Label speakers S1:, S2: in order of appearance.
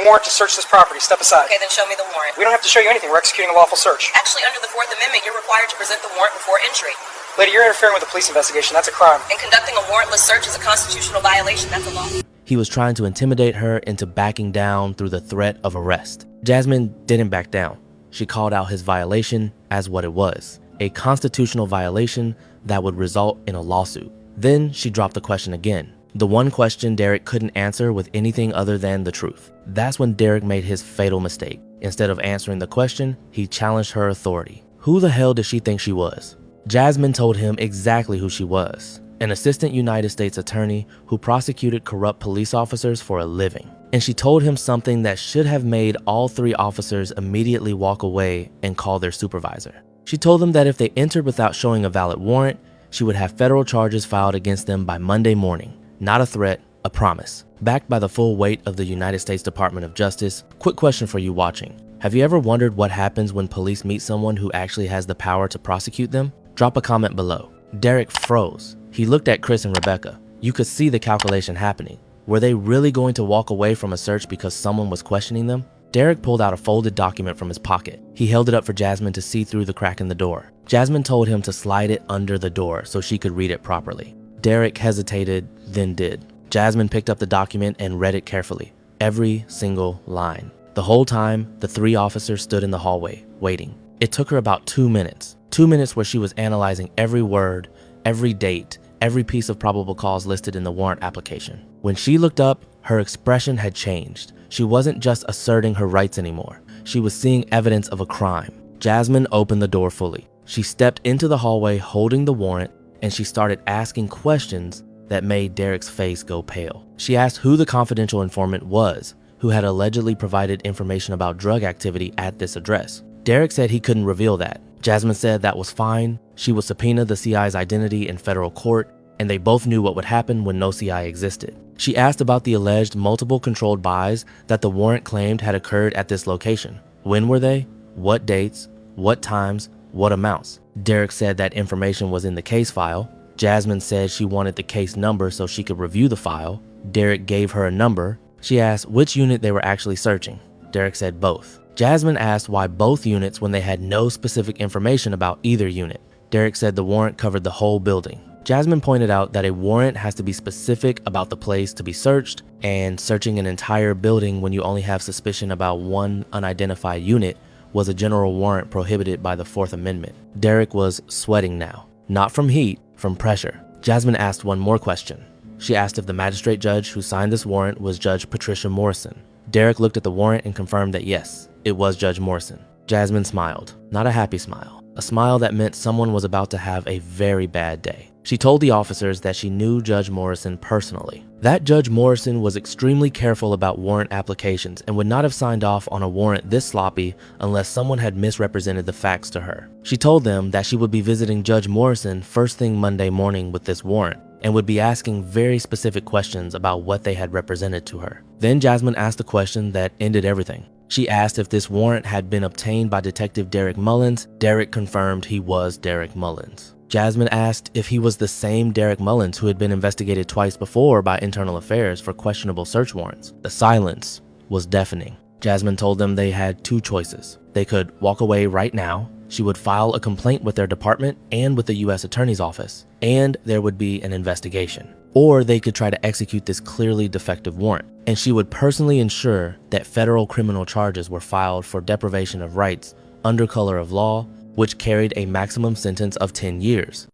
S1: warrant to search this property. Step aside.
S2: Okay, then show me the warrant.
S1: We don't have to show you anything. We're executing a lawful search.
S2: Actually, under the Fourth Amendment, you're required to present the warrant before entry.
S1: Lady, you're interfering with a police investigation. That's a crime.
S2: And conducting a warrantless search is a constitutional violation. That's a law.
S3: He was trying to intimidate her into backing down through the threat of arrest. Jasmine didn't back down. She called out his violation as what it was, a constitutional violation that would result in a lawsuit. Then she dropped the question again. The one question Derek couldn't answer with anything other than the truth. That's when Derek made his fatal mistake. Instead of answering the question, he challenged her authority. Who the hell does she think she was? Jasmine told him exactly who she was. An assistant United States attorney who prosecuted corrupt police officers for a living. And she told him something that should have made all three officers immediately walk away and call their supervisor. She told them that if they entered without showing a valid warrant, she would have federal charges filed against them by Monday morning. Not a threat, a promise. Backed by the full weight of the United States Department of Justice. Quick question for you watching. Have you ever wondered what happens when police meet someone who actually has the power to prosecute them? Drop a comment below. Derek froze. He looked at Chris and Rebecca. You could see the calculation happening. Were they really going to walk away from a search because someone was questioning them? Derek pulled out a folded document from his pocket. He held it up for Jasmine to see through the crack in the door. Jasmine told him to slide it under the door so she could read it properly. Derek hesitated, then did. Jasmine picked up the document and read it carefully. Every single line. The whole time, the three officers stood in the hallway, waiting. It took her about 2 minutes. 2 minutes where she was analyzing every word, every date, every piece of probable cause listed in the warrant application. When she looked up, her expression had changed. She wasn't just asserting her rights anymore. She was seeing evidence of a crime. Jasmine opened the door fully. She stepped into the hallway holding the warrant, and she started asking questions that made Derek's face go pale. She asked who the confidential informant was, who had allegedly provided information about drug activity at this address. Derek said he couldn't reveal that. Jasmine said that was fine. She would subpoena the CI's identity in federal court, and they both knew what would happen when no CI existed. She asked about the alleged multiple controlled buys that the warrant claimed had occurred at this location. When were they? What dates? What times? What amounts? Derek said that information was in the case file. Jasmine said she wanted the case number so she could review the file. Derek gave her a number. She asked which unit they were actually searching. Derek said both. Jasmine asked why both units when they had no specific information about either unit. Derek said the warrant covered the whole building. Jasmine pointed out that a warrant has to be specific about the place to be searched, and searching an entire building when you only have suspicion about one unidentified unit was a general warrant prohibited by the Fourth Amendment. Derek was sweating now. Not from heat, from pressure. Jasmine asked one more question. She asked if the magistrate judge who signed this warrant was Judge Patricia Morrison. Derek looked at the warrant and confirmed that yes, it was Judge Morrison. Jasmine smiled. Not a happy smile. A smile that meant someone was about to have a very bad day. She told the officers that she knew Judge Morrison personally. That Judge Morrison was extremely careful about warrant applications and would not have signed off on a warrant this sloppy unless someone had misrepresented the facts to her. She told them that she would be visiting Judge Morrison first thing Monday morning with this warrant and would be asking very specific questions about what they had represented to her. Then Jasmine asked a question that ended everything. She asked if this warrant had been obtained by Detective Derek Mullins. Derek confirmed he was Derek Mullins. Jasmine asked if he was the same Derek Mullins who had been investigated twice before by Internal Affairs for questionable search warrants. The silence was deafening. Jasmine told them they had two choices. They could walk away right now. She would file a complaint with their department and with the U.S. Attorney's Office, and there would be an investigation. Or they could try to execute this clearly defective warrant, and she would personally ensure that federal criminal charges were filed for deprivation of rights under color of law, which carried a maximum sentence of 10 years.